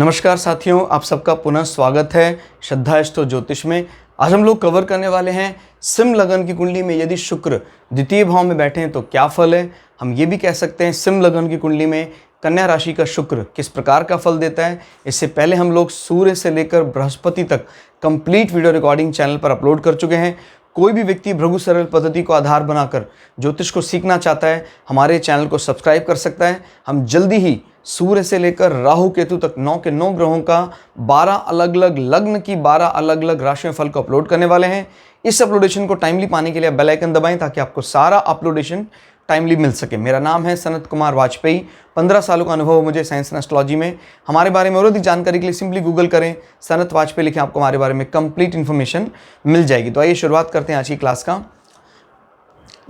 नमस्कार साथियों, आप सबका पुनः स्वागत है श्रद्धा एस्ट्रो ज्योतिष में। आज हम लोग कवर करने वाले हैं सिंह लगन की कुंडली में यदि शुक्र द्वितीय भाव में बैठे हैं तो क्या फल है। हम ये भी कह सकते हैं सिंह लगन की कुंडली में कन्या राशि का शुक्र किस प्रकार का फल देता है। इससे पहले हम लोग सूर्य से लेकर बृहस्पति तक कंप्लीट वीडियो रिकॉर्डिंग चैनल पर अपलोड कर चुके हैं। कोई भी व्यक्ति भृगु सरल पद्धति को आधार बनाकर ज्योतिष को सीखना चाहता है, हमारे चैनल को सब्सक्राइब कर सकता है। हम जल्दी ही सूर्य से लेकर राहु केतु तक 9 के 9 ग्रहों का 12 अलग अलग लग्न की 12 अलग अलग राशियों फल को अपलोड करने वाले हैं। इस अपलोडेशन को टाइमली पाने के लिए बेल आइकन दबाएं ताकि आपको सारा अपलोडेशन टाइमली मिल सके। मेरा नाम है सनत कुमार वाजपेयी। 15 सालों का अनुभव मुझे साइंस एंड एस्ट्रोलॉजी में। हमारे बारे में और अधिक जानकारी के लिए सिंपली गूगल करें, सनत वाजपेयी लिखें, आपको हमारे बारे में कंप्लीट इन्फॉर्मेशन मिल जाएगी। तो आइए शुरुआत करते हैं आज की क्लास का।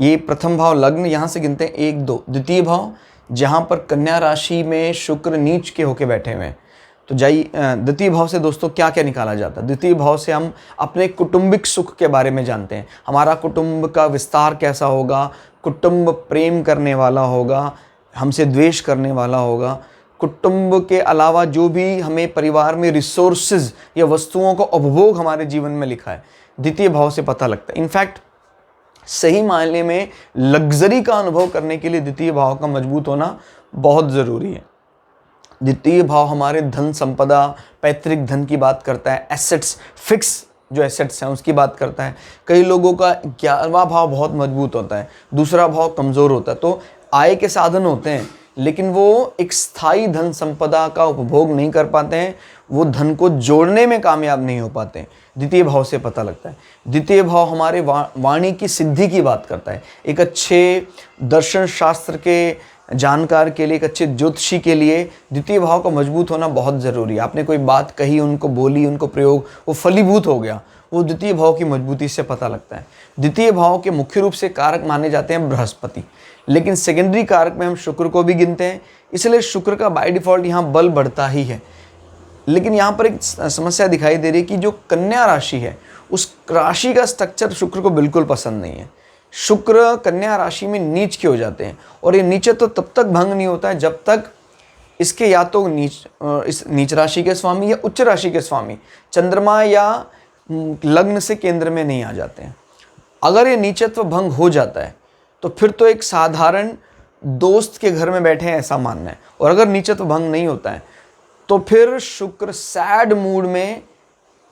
ये प्रथम भाव लग्न, यहाँ से गिनते हैं 1 2। द्वितीय भाव जहाँ पर कन्या राशि में शुक्र नीच के होके बैठे हुए हैं। तो जाइए द्वितीय भाव से दोस्तों क्या क्या निकाला जाता है। द्वितीय भाव से हम अपने कुटुंबिक सुख के बारे में जानते हैं। हमारा कुटुंब का विस्तार कैसा होगा, कुटुंब प्रेम करने वाला होगा, हमसे द्वेष करने वाला होगा। कुटुंब के अलावा जो भी हमें परिवार में रिसोर्सेज या वस्तुओं का उपभोग हमारे जीवन में लिखा है, द्वितीय भाव से पता लगता है। इनफैक्ट सही मायने में लग्जरी का अनुभव करने के लिए द्वितीय भाव का मजबूत होना बहुत ज़रूरी है। द्वितीय भाव हमारे धन संपदा, पैतृक धन की बात करता है, एसेट्स, फिक्स जो एसेट्स हैं उसकी बात करता है। कई लोगों का 11वां भाव बहुत मजबूत होता है, दूसरा भाव कमज़ोर होता है। तो आय के साधन होते हैं लेकिन वो एक स्थायी धन संपदा का उपभोग नहीं कर पाते हैं, वो धन को जोड़ने में कामयाब नहीं हो पाते हैं। द्वितीय भाव से पता लगता है। द्वितीय भाव हमारे वाणी की सिद्धि की बात करता है। एक अच्छे दर्शन शास्त्र के जानकार के लिए, एक अच्छे ज्योतिषी के लिए द्वितीय भाव का मजबूत होना बहुत ज़रूरी है। आपने कोई बात कही, उनको बोली, उनको प्रयोग, वो फलीभूत हो गया, वो द्वितीय भाव की मजबूती से पता लगता है। द्वितीय भाव के मुख्य रूप से कारक माने जाते हैं बृहस्पति, लेकिन सेकेंडरी कारक में हम शुक्र को भी गिनते हैं, इसलिए शुक्र का बाय डिफ़ॉल्ट यहाँ बल बढ़ता ही है। लेकिन यहाँ पर एक समस्या दिखाई दे रही है कि जो कन्या राशि है उस राशि का स्ट्रक्चर शुक्र को बिल्कुल पसंद नहीं है। शुक्र कन्या राशि में नीच के हो जाते हैं और ये नीच तो तब तक भंग नहीं होता है जब तक इसके या तो इस नीच राशि के स्वामी या उच्च राशि के स्वामी चंद्रमा या लग्न से केंद्र में नहीं आ जाते हैं। अगर ये नीचत्व भंग हो जाता है तो फिर तो एक साधारण दोस्त के घर में बैठे हैं ऐसा मानना है। और अगर नीचत्व भंग नहीं होता है तो फिर शुक्र सैड मूड में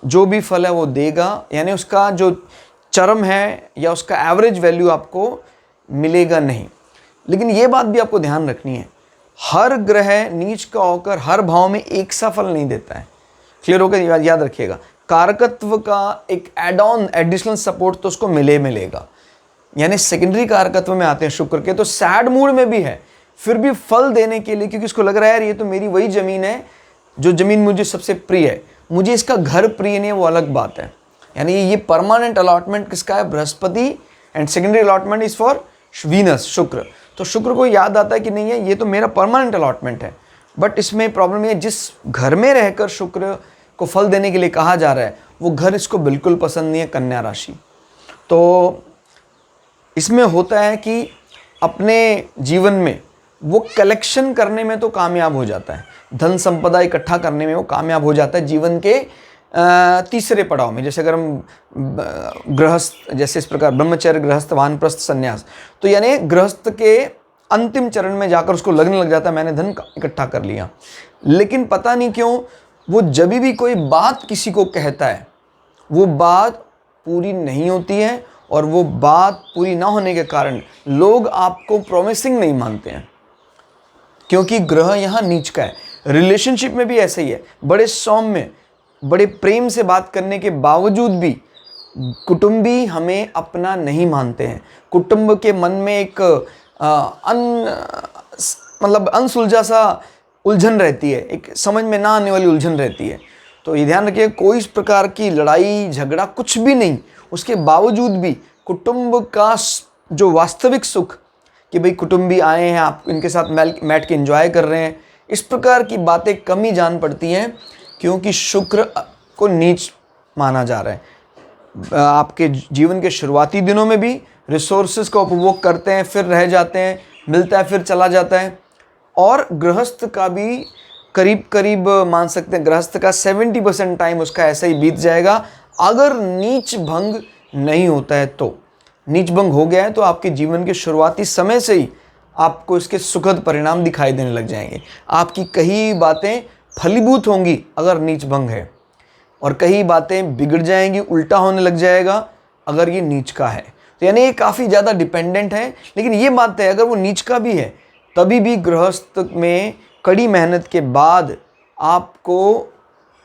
जो भी फल है वो देगा, यानी उसका जो चरम है या उसका एवरेज वैल्यू आपको मिलेगा नहीं। लेकिन ये बात भी आपको ध्यान रखनी है, हर ग्रह नीच का होकर हर भाव में एक सा फल नहीं देता है। क्लियर होकर याद रखिएगा, कारकत्व का एक एड ऑन एडिशनल सपोर्ट तो उसको मिलेगा। यानी सेकेंडरी कारकत्व में आते हैं शुक्र के, तो सैड मूड में भी है फिर भी फल देने के लिए, क्योंकि उसको लग रहा है यार ये तो मेरी वही ज़मीन है जो ज़मीन मुझे सबसे प्रिय है, मुझे इसका घर प्रिय नहीं है, वो अलग बात है। यानी ये परमानेंट अलॉटमेंट किसका है, Brihaspati, and secondary allotment is for Venus, शुक्र। तो शुक्र को याद आता है कि नहीं है ये तो मेरा परमानेंट अलॉटमेंट है। बट इसमें प्रॉब्लम ये, जिस घर में रहकर शुक्र को फल देने के लिए कहा जा रहा है वो घर इसको बिल्कुल पसंद नहीं है, कन्या राशि। तो इसमें होता है कि अपने जीवन में वो कलेक्शन करने में तो कामयाब हो जाता है, धन संपदा इकट्ठा करने में वो कामयाब हो जाता है जीवन के तीसरे पड़ाव में। जैसे अगर हम गृहस्थ, जैसे इस प्रकार ब्रह्मचर्य, गृहस्थ, वानप्रस्थ, संन्यास, तो यानी गृहस्थ के अंतिम चरण में जाकर उसको लगने लग जाता है मैंने धन इकट्ठा कर लिया। लेकिन पता नहीं क्यों वो जब भी कोई बात किसी को कहता है वो बात पूरी नहीं होती है, और वो बात पूरी ना होने के कारण लोग आपको प्रॉमिसिंग नहीं मानते हैं, क्योंकि ग्रह यहाँ नीच का है। रिलेशनशिप में भी ऐसा ही है, बड़े सौम्य, बड़े प्रेम से बात करने के बावजूद भी कुटुंबी हमें अपना नहीं मानते हैं। कुटुंब के मन में एक अनसुलझा सा उलझन रहती है, एक समझ में ना आने वाली उलझन रहती है। तो ये ध्यान रखिए, कोई इस प्रकार की लड़ाई झगड़ा कुछ भी नहीं, उसके बावजूद भी कुटुंब का जो वास्तविक सुख कि भाई कुटुंबी आए हैं, आप इनके साथ बैठ के एंजॉय कर रहे हैं, इस प्रकार की बातें कम ही जान पड़ती हैं, क्योंकि शुक्र को नीच माना जा रहा है। आपके जीवन के शुरुआती दिनों में भी रिसोर्सेज का उपभोग करते हैं, फिर रह जाते हैं, मिलता है फिर चला जाता है। और गृहस्थ का भी करीब करीब मान सकते हैं गृहस्थ का 70% टाइम उसका ऐसा ही बीत जाएगा। अगर नीच भंग नहीं होता है तो, नीच भंग हो गया है तो आपके जीवन के शुरुआती समय से ही आपको इसके सुखद परिणाम दिखाई देने लग जाएंगे। आपकी कई बातें फलीभूत होंगी अगर नीच भंग है, और कई बातें बिगड़ जाएंगी, उल्टा होने लग जाएगा अगर ये नीच का है। तो यानी ये काफ़ी ज़्यादा डिपेंडेंट है। लेकिन ये बात है, अगर वो नीच का भी है तभी भी गृहस्थ में कड़ी मेहनत के बाद आपको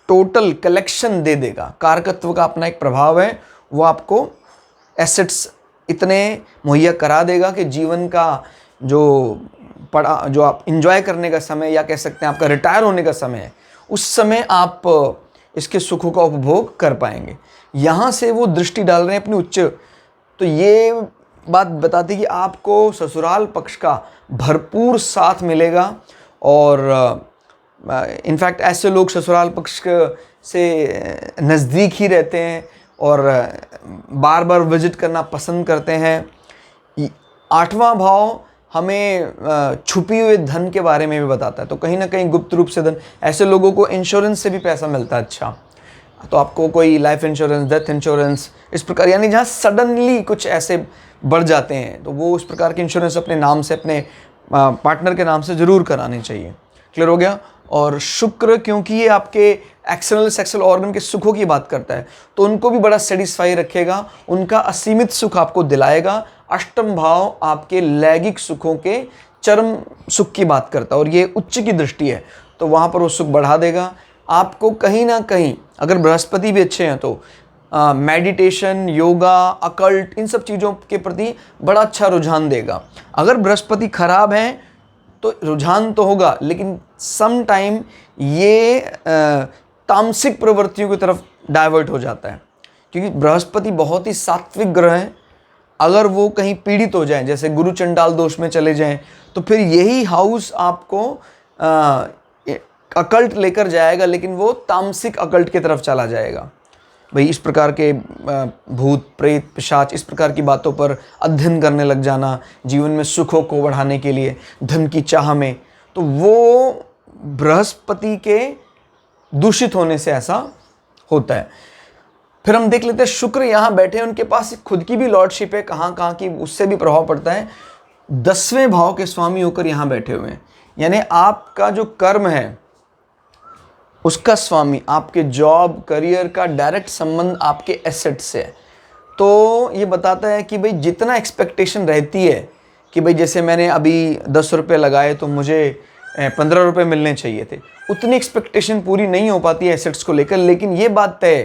टोटल कलेक्शन दे देगा। कारकत्व का अपना एक प्रभाव है, वो आपको एसेट्स इतने मुहैया करा देगा कि जीवन का जो आप इंजॉय करने का समय, या कह सकते हैं आपका रिटायर होने का समय है, उस समय आप इसके सुखों का उपभोग कर पाएंगे। यहाँ से वो दृष्टि डाल रहे हैं अपनी उच्च। तो ये बात बताती कि आपको ससुराल पक्ष का भरपूर साथ मिलेगा। और इनफैक्ट ऐसे लोग ससुराल पक्ष से नज़दीक ही रहते हैं और बार बार विजिट करना पसंद करते हैं। 8वां भाव हमें छुपी हुए धन के बारे में भी बताता है। तो कहीं ना कहीं गुप्त रूप से धन, ऐसे लोगों को इंश्योरेंस से भी पैसा मिलता है। अच्छा, तो आपको कोई लाइफ इंश्योरेंस, डेथ इंश्योरेंस, इस प्रकार, यानी जहाँ सडनली कुछ ऐसे बढ़ जाते हैं तो वो उस प्रकार के इंश्योरेंस अपने नाम से, अपने पार्टनर के नाम से ज़रूर कराने चाहिए। क्लियर हो गया। और शुक्र, क्योंकि ये आपके एक्सटर्नल सेक्सुअल ऑर्गन के सुखों की बात करता है, तो उनको भी बड़ा सेटिस्फाई रखेगा, उनका असीमित सुख आपको दिलाएगा। अष्टम भाव आपके लैंगिक सुखों के चरम सुख की बात करता है और ये उच्च की दृष्टि है, तो वहाँ पर वो सुख बढ़ा देगा। आपको कहीं ना कहीं, अगर बृहस्पति भी अच्छे हैं तो मेडिटेशन, योगा, अकल्ट, इन सब चीज़ों के प्रति बड़ा अच्छा रुझान देगा। अगर बृहस्पति खराब है तो रुझान तो होगा, लेकिन सम टाइम ये तामसिक प्रवृत्तियों की तरफ डाइवर्ट हो जाता है, क्योंकि बृहस्पति बहुत ही सात्विक ग्रह है। अगर वो कहीं पीड़ित हो जाए, जैसे गुरु चंडाल दोष में चले जाएं, तो फिर यही हाउस आपको अकल्ट लेकर जाएगा, लेकिन वो तामसिक अकल्ट की तरफ चला जाएगा। भाई इस प्रकार के भूत प्रेत पिशाच, इस प्रकार की बातों पर अध्ययन करने लग जाना, जीवन में सुखों को बढ़ाने के लिए, धन की चाह में, तो वो बृहस्पति के दूषित होने से ऐसा होता है। फिर हम देख लेते हैं शुक्र यहाँ बैठे हैं, उनके पास खुद की भी लॉर्डशिप है, कहाँ कहाँ की, उससे भी प्रभाव पड़ता है। 10वें भाव के स्वामी होकर यहाँ बैठे हुए हैं, यानी आपका जो कर्म है उसका स्वामी, आपके जॉब करियर का डायरेक्ट संबंध आपके एसेट से है। तो ये बताता है कि भाई जितना एक्सपेक्टेशन रहती है कि भाई जैसे मैंने अभी 10 रुपये लगाए तो मुझे 15 रुपये मिलने चाहिए थे, उतनी एक्सपेक्टेशन पूरी नहीं हो पाती है एसेट्स को लेकर। लेकिन ये बात तय है,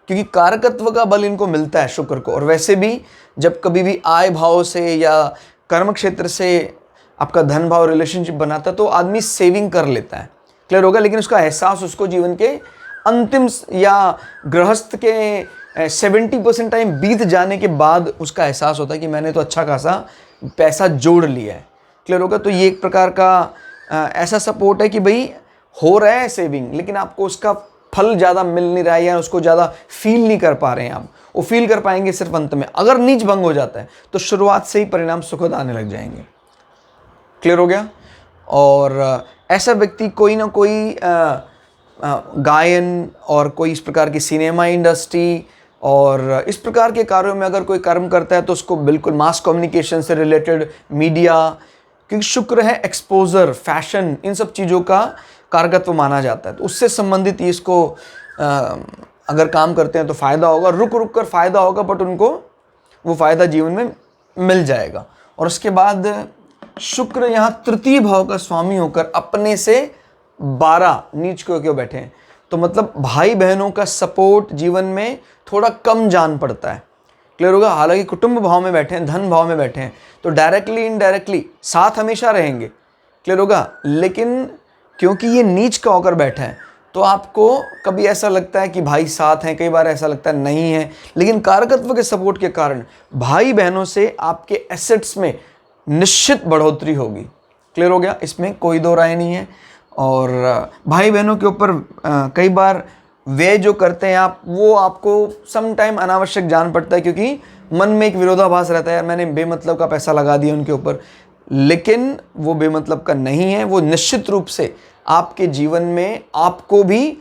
क्योंकि कारकत्व का बल इनको मिलता है शुक्र को। और वैसे भी जब कभी भी आय भाव से या कर्म क्षेत्र से आपका धन भाव रिलेशनशिप बनाता है तो आदमी सेविंग कर लेता है। क्लियर होगा। लेकिन उसका एहसास उसको जीवन के अंतिम या गृहस्थ के 70% टाइम बीत जाने के बाद उसका एहसास होता है कि मैंने तो अच्छा खासा पैसा जोड़ लिया है। क्लियर होगा। तो ये एक प्रकार का ऐसा सपोर्ट है कि भाई हो रहा है सेविंग, लेकिन आपको उसका फल ज़्यादा मिल नहीं रहा है या उसको ज़्यादा फील नहीं कर पा रहे हैं आप। वो फील कर पाएंगे सिर्फ अंत में। अगर नीच भंग हो जाता है तो शुरुआत से ही परिणाम सुखद आने लग जाएंगे। क्लियर हो गया। और ऐसा व्यक्ति कोई ना कोई गायन और कोई इस प्रकार की सिनेमा इंडस्ट्री और इस प्रकार के कार्यों में अगर कोई कर्म करता है तो उसको बिल्कुल मास कम्युनिकेशन से रिलेटेड, मीडिया, क्योंकि शुक्र है एक्सपोजर, फैशन, इन सब चीज़ों का कारकत्व माना जाता है। तो उससे संबंधित इसको अगर काम करते हैं तो फ़ायदा होगा, रुक रुक कर फ़ायदा होगा, बट उनको वो फ़ायदा जीवन में मिल जाएगा। और उसके बाद शुक्र यहाँ तृतीय भाव का स्वामी होकर अपने से 12 नीच को क्यों बैठे हैं, तो मतलब भाई बहनों का सपोर्ट जीवन में थोड़ा कम जान पड़ता है। क्लियर होगा। हालांकि कुटुंब भाव में बैठे हैं, धन भाव में बैठे हैं, तो डायरेक्टली इनडायरेक्टली साथ हमेशा रहेंगे। क्लियर होगा। लेकिन क्योंकि ये नीच का होकर बैठा है तो आपको कभी ऐसा लगता है कि भाई साथ हैं, कई बार ऐसा लगता है नहीं है, लेकिन कारकत्व के सपोर्ट के कारण भाई बहनों से आपके एसेट्स में निश्चित बढ़ोतरी होगी। क्लियर हो गया। इसमें कोई दो राय नहीं है। और भाई बहनों के ऊपर कई बार वे जो करते हैं आप, वो आपको सम टाइम अनावश्यक जान पड़ता है, क्योंकि मन में एक विरोधाभास रहता है, यार मैंने बेमतलब का पैसा लगा दिया उनके ऊपर। लेकिन वो बेमतलब का नहीं है। वो निश्चित रूप से आपके जीवन में आपको भी,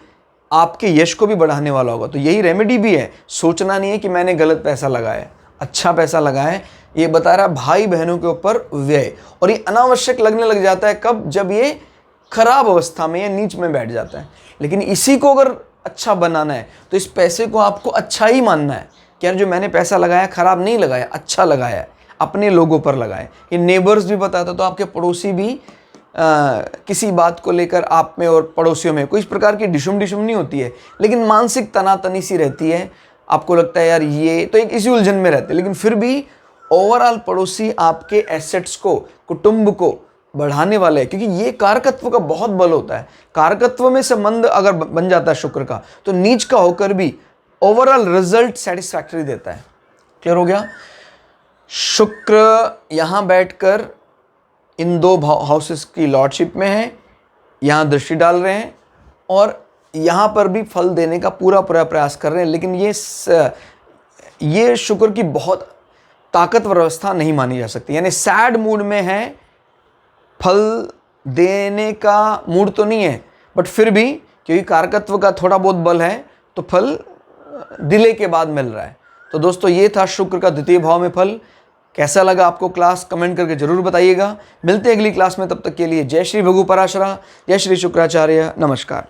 आपके यश को भी बढ़ाने वाला होगा। तो यही रेमेडी भी है। सोचना नहीं है कि मैंने गलत पैसा लगाया, अच्छा पैसा लगाया है। ये बता रहा है भाई बहनों के ऊपर व्यय, और ये अनावश्यक लगने लग जाता है कब, जब ये खराब अवस्था में या नीच में बैठ जाता है। लेकिन इसी को अगर अच्छा बनाना है तो इस पैसे को आपको अच्छा ही मानना है कि यार जो मैंने पैसा लगाया खराब नहीं लगाया, अच्छा लगाया है, अपने लोगों पर लगाए। ये नेबर्स भी बताता तो आपके पड़ोसी भी किसी बात को लेकर आप में और पड़ोसियों में कोई इस प्रकार की डिशुम नहीं होती है, लेकिन मानसिक तनातनी सी रहती है। आपको लगता है यार ये तो, एक इसी उलझन में रहते हैं, लेकिन फिर भी ओवरऑल पड़ोसी आपके एसेट्स को, कुटुंब को बढ़ाने वाले हैं, क्योंकि ये कारकत्व का बहुत बल होता है। कारकत्व में से मंद अगर बन जाता है शुक्र का, तो नीच का होकर भी ओवरऑल रिजल्ट सेटिस्फैक्टरी देता है। क्लियर हो गया? शुक्र यहां बैठकर इन दो हाउसेस की लॉर्डशिप में है, यहाँ दृष्टि डाल रहे हैं और यहाँ पर भी फल देने का पूरा प्रयास कर रहे हैं। लेकिन ये शुक्र की बहुत ताकतवर अवस्था नहीं मानी जा सकती, यानी सैड मूड में है, फल देने का मूड तो नहीं है, बट फिर भी क्योंकि कारकत्व का थोड़ा बहुत बल है तो फल डिले के बाद मिल रहा है। तो दोस्तों ये था शुक्र का द्वितीय भाव में फल। कैसा लगा आपको क्लास, कमेंट करके जरूर बताइएगा। मिलते हैं अगली क्लास में, तब तक के लिए जय श्री भृगु पराशरा, जय श्री शुक्राचार्य, नमस्कार।